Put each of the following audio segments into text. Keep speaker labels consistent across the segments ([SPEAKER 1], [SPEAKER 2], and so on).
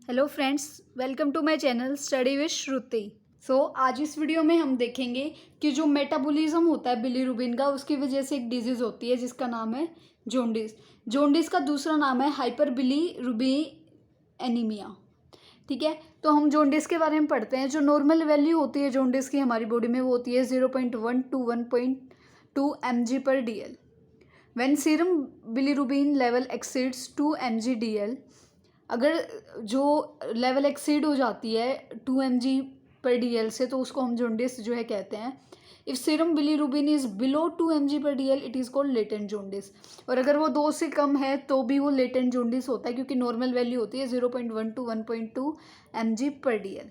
[SPEAKER 1] Hello friends, welcome to my channel study with Shruti. आज इस video में हम देखेंगे कि जो मेटाबॉलिज्म होता है बिलीरुबिन का, उसकी वजह से एक डिजीज़ होती है जिसका नाम है जॉन्डिस। जॉन्डिस का दूसरा नाम है हाइपर बिलीरुबिनेमिया। ठीक है, तो हम जॉन्डिस के बारे में पढ़ते हैं। जो नॉर्मल वैल्यू होती है जॉन्डिस की हमारी बॉडी में, वो होती है 0.1 to 1.2 mg/dl। When serum bilirubin level exceeds 2 mg/dl, अगर जो लेवल एक्सीड हो जाती है 2 mg/dl से, तो उसको हम जॉन्डिस जो है कहते हैं। If serum bilirubin is below 2 mg/dl it is called latent jaundice. और अगर वो 2 से कम है तो भी वो लेटेंट जॉन्डिस होता है, क्योंकि नॉर्मल वैल्यू होती है 0.1 to 1.2 mg/dl।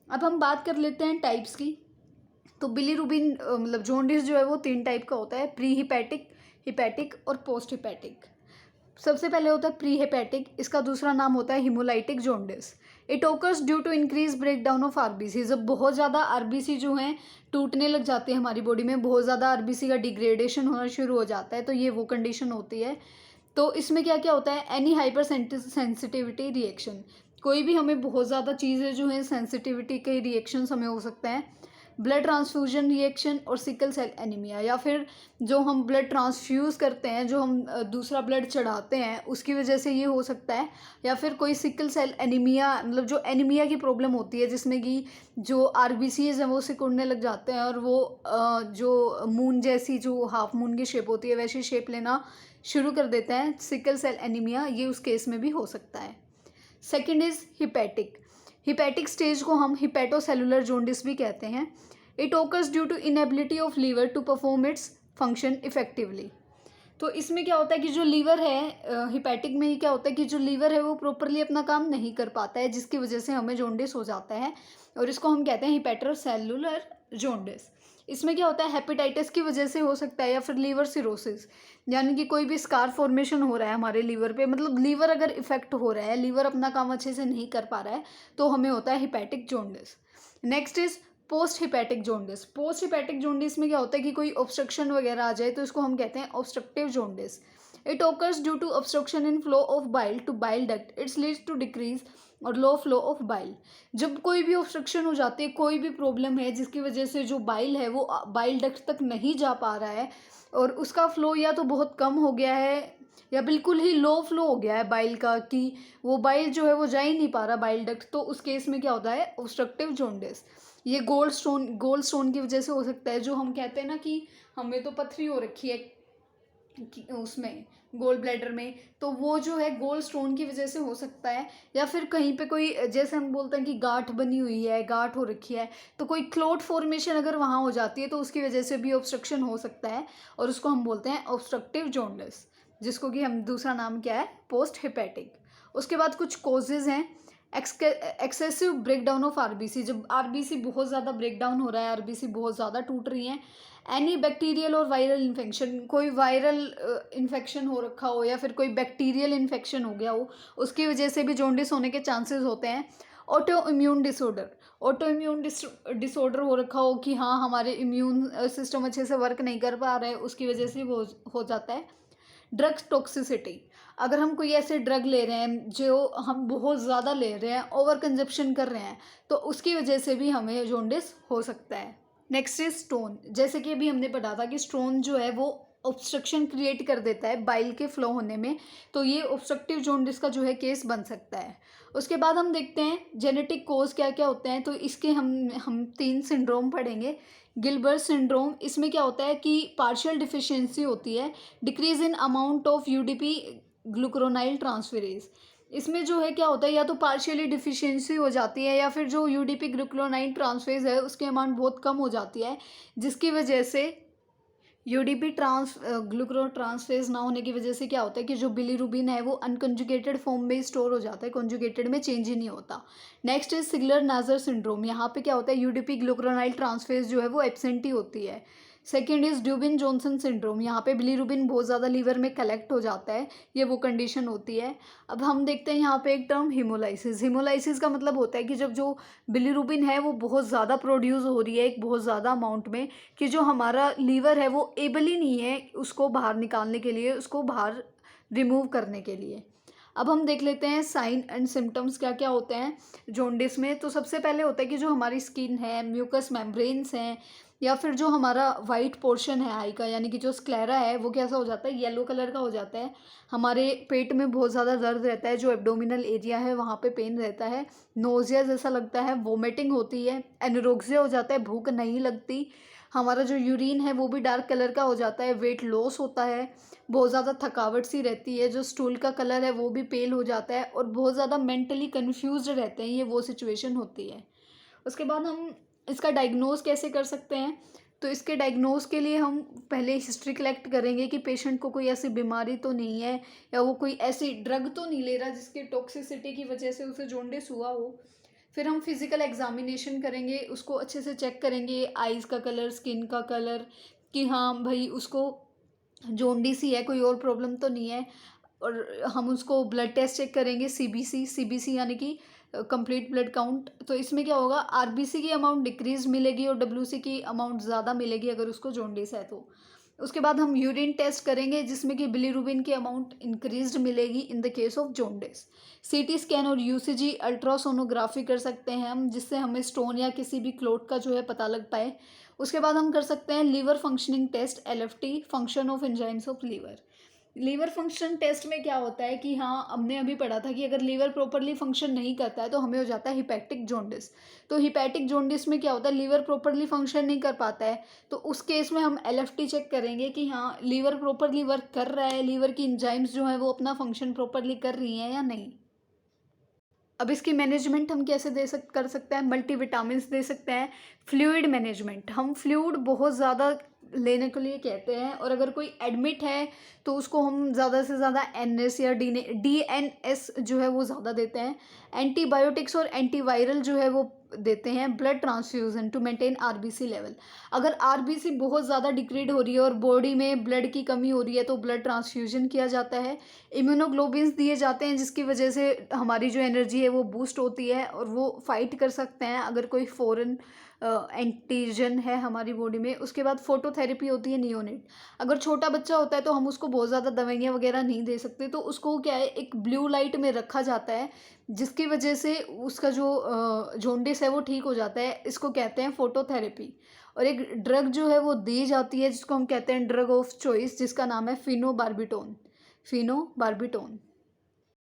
[SPEAKER 1] अब हम बात कर लेते हैं टाइप्स की। तो बिलीरुबिन मतलब जॉन्डिस जो है वो 3 टाइप का होता है: प्री हिपैटिक, हिपैटिक और पोस्ट हिपैटिक। सबसे पहले होता है प्री हेपेटिक, इसका दूसरा नाम होता है haemolytic jaundice. It occurs due to increase break down of RBC. जब बहुत ज़्यादा आरबीसी जो हैं टूटने लग जाती है हमारी बॉडी में, बहुत ज़्यादा आरबीसी का डिग्रेडेशन होना शुरू हो जाता है, तो ये वो कंडीशन होती है। तो इसमें क्या क्या होता है? एनी हाइपर सेंसिटिविटी रिएक्शन, कोई भी हमें बहुत ज़्यादा चीज़ें जो हैं सेंसिटिविटी के रिएक्शंस हमें हो सकते हैं। ब्लड ट्रांसफ्यूजन रिएक्शन और सिकल सेल एनीमिया, या फिर जो हम ब्लड ट्रांसफ्यूज़ करते हैं, जो हम दूसरा ब्लड चढ़ाते हैं, उसकी वजह से ये हो सकता है। या फिर कोई सिकल सेल एनीमिया, मतलब जो एनीमिया की प्रॉब्लम होती है जिसमें कि जो आरबीसीज हैं वो सिकुड़ने लग जाते हैं और वो जो मून जैसी, जो हाफ मून की शेप होती है, वैसी शेप लेना शुरू कर देते हैं। सिकल सेल एनीमिया ये उस केस में भी हो सकता है। Second is hepatic. Hepatic stage को हम हिपैटोसेलुलर जॉन्डिस भी कहते हैं। It occurs due to inability of liver to perform its function effectively. तो इसमें क्या होता है कि जो लीवर है, हिपैटिक में ही क्या होता है कि जो लीवर है वो प्रॉपरली अपना काम नहीं कर पाता है, जिसकी वजह से हमें जॉन्डिस हो जाता है, और इसको हम कहते हैं हिपैटोसेलुलर जॉन्डिस। इसमें क्या होता है? हेपेटाइटिस की वजह से हो सकता है, या फिर लीवर सिरोसिस, यानी कि कोई भी स्कार फॉर्मेशन हो रहा है हमारे लीवर पे, मतलब लीवर अगर इफेक्ट हो रहा है, लीवर अपना काम अच्छे से नहीं कर पा रहा है, तो हमें होता है hepatic jaundice. Next is post hepatic jaundice. Post hepatic jaundice में क्या होता है कि कोई ऑब्स्ट्रक्शन वगैरह आ जाए, तो इसको हम कहते हैं obstructive jaundice. It occurs due to obstruction in flow of bile to bile duct. Its leads to decrease और लो फ्लो ऑफ बाइल। जब कोई भी ऑब्स्ट्रक्शन हो जाती है, कोई भी प्रॉब्लम है जिसकी वजह से जो बाइल है वो बाइल डक्ट तक नहीं जा पा रहा है, और उसका फ्लो या तो बहुत कम हो गया है या बिल्कुल ही लो फ्लो हो गया है बाइल का, कि वो बाइल जो है वो जा ही नहीं पा रहा बाइल डक्ट, तो उस केस में क्या होता है? Obstructive jaundice. ये गोल्ड स्टोन की वजह से हो सकता है। जो हम कहते हैं ना कि हमें तो पथरी हो रखी है उसमें, गोल्ड ब्लैडर में, तो वो जो है गोल्ड स्टोन की वजह से हो सकता है। या फिर कहीं पे कोई, जैसे हम बोलते हैं कि गांठ बनी हुई है, गांठ हो रखी है, तो कोई क्लोट फॉर्मेशन अगर वहाँ हो जाती है, तो उसकी वजह से भी ऑब्स्ट्रक्शन हो सकता है, और उसको हम बोलते हैं ऑब्स्ट्रक्टिव जॉन्डिस, जिसको कि हम दूसरा नाम क्या है? Post hepatic. उसके बाद कुछ कॉजेज हैं। Excessive break down of RBC. जब आरबीसी बहुत ज़्यादा ब्रेक डाउन हो रहा है, आरबीसी बहुत ज़्यादा टूट रही हैं। एनी बैक्टीरियल और वायरल इन्फेक्शन, कोई वायरल इन्फेक्शन हो रखा हो, या फिर कोई बैक्टीरियल इन्फेक्शन हो गया हो, उसकी वजह से भी जॉन्डिस होने के चांसेस होते हैं। Auto immune disorder, auto immune disorder हो रखा हो कि हाँ हमारे इम्यून सिस्टम अच्छे से वर्क नहीं कर पा रहे हैं, उसकी वजह से वो हो जाता है। ड्रग्स टॉक्सिसिटी, अगर हम कोई ऐसे ड्रग ले रहे हैं जो हम बहुत ज़्यादा ले रहे हैं, ओवर कंजप्शन कर रहे हैं, तो उसकी वजह से भी हमें जॉन्डिस हो सकता है। Next is stone. जैसे कि अभी हमने पढ़ा था कि स्टोन जो है वो ऑब्स्ट्रक्शन क्रिएट कर देता है बाइल के फ्लो होने में, तो ये ऑब्स्ट्रक्टिव जॉन्डिस का जो है केस बन सकता है। उसके बाद हम देखते हैं जेनेटिक कोज क्या क्या होते हैं। तो इसके हम 3 सिंड्रोम पढ़ेंगे। गिलबर्ट सिंड्रोम, इसमें क्या होता है कि पार्शियल डिफिशियंसी होती है, decrease in amount of UDP glucuronyl transferase. इसमें जो है क्या होता है, या तो पार्शियली डिफिशियंसी हो जाती है, या फिर जो यूडीपी ग्लूक्रोनाइल ट्रांसफेरेज है उसकी अमाउंट बहुत कम हो जाती है, जिसकी वजह से यूडीपी ग्लूक्रो ट्रांसफेज ना होने की वजह से क्या होता है कि जो बिलीरुबिन है वो अनकंजुगेटेड फॉर्म में स्टोर हो जाता है, कॉन्जुगेटेड में चेंज ही नहीं होता। Next is Crigler Najjar syndrome. यहाँ पे क्या होता है? यूडीपी ग्लूक्रोनाइल ट्रांसफेज जो है वो एब्सेंट ही होती है। Second is Dubin Johnson syndrome. यहाँ पे बिलीरुबिन बहुत ज़्यादा लीवर में कलेक्ट हो जाता है, ये वो कंडीशन होती है। अब हम देखते हैं यहाँ पे एक टर्म हिमोलाइसिस। हिमोलाइसिस का मतलब होता है कि जब जो बिलीरुबिन है वो बहुत ज़्यादा प्रोड्यूस हो रही है एक बहुत ज़्यादा अमाउंट में, कि जो हमारा लीवर है वो एबल ही नहीं है उसको बाहर निकालने के लिए, उसको बाहर रिमूव करने के लिए। अब हम देख लेते हैं साइन एंड सिम्टम्स क्या क्या होते हैं जॉन्डिस में। तो सबसे पहले होता है कि जो हमारी स्किन है, म्यूकस मेम्ब्रेन्स हैं, या फिर जो हमारा वाइट पोर्शन है आई का, यानी कि जो स्क्लेरा है, वो कैसा हो जाता है, येलो कलर का हो जाता है। हमारे पेट में बहुत ज़्यादा दर्द रहता है, जो एब्डोमिनल एरिया है वहाँ पे पेन रहता है, नोजिया जैसा लगता है, वोमिटिंग होती है, एनोरेक्सिया हो जाता है, भूख नहीं लगती, हमारा जो यूरिन है वो भी डार्क कलर का हो जाता है, वेट लॉस होता है, बहुत ज़्यादा थकावट सी रहती है, जो स्टूल का कलर है वो भी पेल हो जाता है, और बहुत ज़्यादा मेंटली कन्फ्यूज्ड रहते हैं, ये वो सिचुएशन होती है। उसके बाद हम इसका डायग्नोज कैसे कर सकते हैं? तो इसके डायग्नोज के लिए हम पहले हिस्ट्री कलेक्ट करेंगे कि पेशेंट को कोई ऐसी बीमारी तो नहीं है, या वो कोई ऐसी ड्रग तो नहीं ले रहा जिसकी टॉक्सिसिटी की वजह से उसे जॉन्डिस हुआ हो। फिर हम फिजिकल एग्जामिनेशन करेंगे, उसको अच्छे से चेक करेंगे, आइज़ का कलर, स्किन का कलर, कि हाँ भाई उसको जॉन्डिस ही है, कोई और प्रॉब्लम तो नहीं है। और हम उसको ब्लड टेस्ट चेक करेंगे, सीबीसी यानी कि कंप्लीट ब्लड काउंट। तो इसमें क्या होगा, आरबीसी की अमाउंट डिक्रीज मिलेगी और डब्ल्यूसी की अमाउंट ज़्यादा मिलेगी अगर उसको जॉन्डिस है तो। उसके बाद हम यूरिन टेस्ट करेंगे जिसमें कि बिलीरुबिन की अमाउंट इंक्रीज्ड मिलेगी in the case of jaundice. CT scan और यूसीजी अल्ट्रासोनोग्राफी कर सकते हैं हम, जिससे हमें स्टोन या किसी भी क्लोट का जो है पता लग पाए। उसके बाद हम कर सकते हैं liver functioning test, LFT, function of enzymes of liver. Liver function test में क्या होता है कि हाँ, हमने अभी पढ़ा था कि अगर लीवर प्रॉपरली फंक्शन नहीं करता है तो हमें हो जाता है हिपैटिक जॉन्डिस। तो हिपैटिक जॉन्डिस में क्या होता है, लीवर प्रॉपरली फंक्शन नहीं कर पाता है, तो उस केस में हम एलएफटी चेक करेंगे कि हाँ लीवर प्रॉपरली वर्क कर रहा है, लीवर की एंजाइम्स जो है वो अपना फंक्शन प्रॉपरली कर रही हैं या नहीं। अब इसकी मैनेजमेंट हम कैसे कर सकते हैं, मल्टीविटामिन्स दे सकते हैं। फ्लूइड मैनेजमेंट, हम फ्लूइड बहुत ज़्यादा लेने के लिए कहते हैं, और अगर कोई एडमिट है तो उसको हम ज़्यादा से ज़्यादा एनएस या डीएनएस जो है वो ज़्यादा देते हैं। एंटीबायोटिक्स और एंटीवायरल जो है वो देते हैं। Blood transfusion to maintain RBC level, अगर आरबीसी बहुत ज़्यादा डिक्रीड हो रही है और बॉडी में ब्लड की कमी हो रही है तो ब्लड ट्रांसफ्यूजन किया जाता है। इम्यूनोग्लोबिन्स दिए जाते हैं जिसकी वजह से हमारी जो एनर्जी है वो बूस्ट होती है और वो फाइट कर सकते हैं अगर कोई फॉरेन एंटीजन है हमारी बॉडी में। उसके बाद फोटोथेरेपी होती है नियोनेट, अगर छोटा बच्चा होता है तो हम उसको बहुत ज़्यादा दवाइयाँ वगैरह नहीं दे सकते, तो उसको क्या है, एक ब्लू लाइट में रखा जाता है जिसकी वजह से उसका जो जॉन्डिस है वो ठीक हो जाता है। इसको कहते हैं फोटोथेरेपी। और एक ड्रग जो है वो दी जाती है जिसको हम कहते हैं ड्रग ऑफ चॉइस, जिसका नाम है फिनोबार्बिटोन।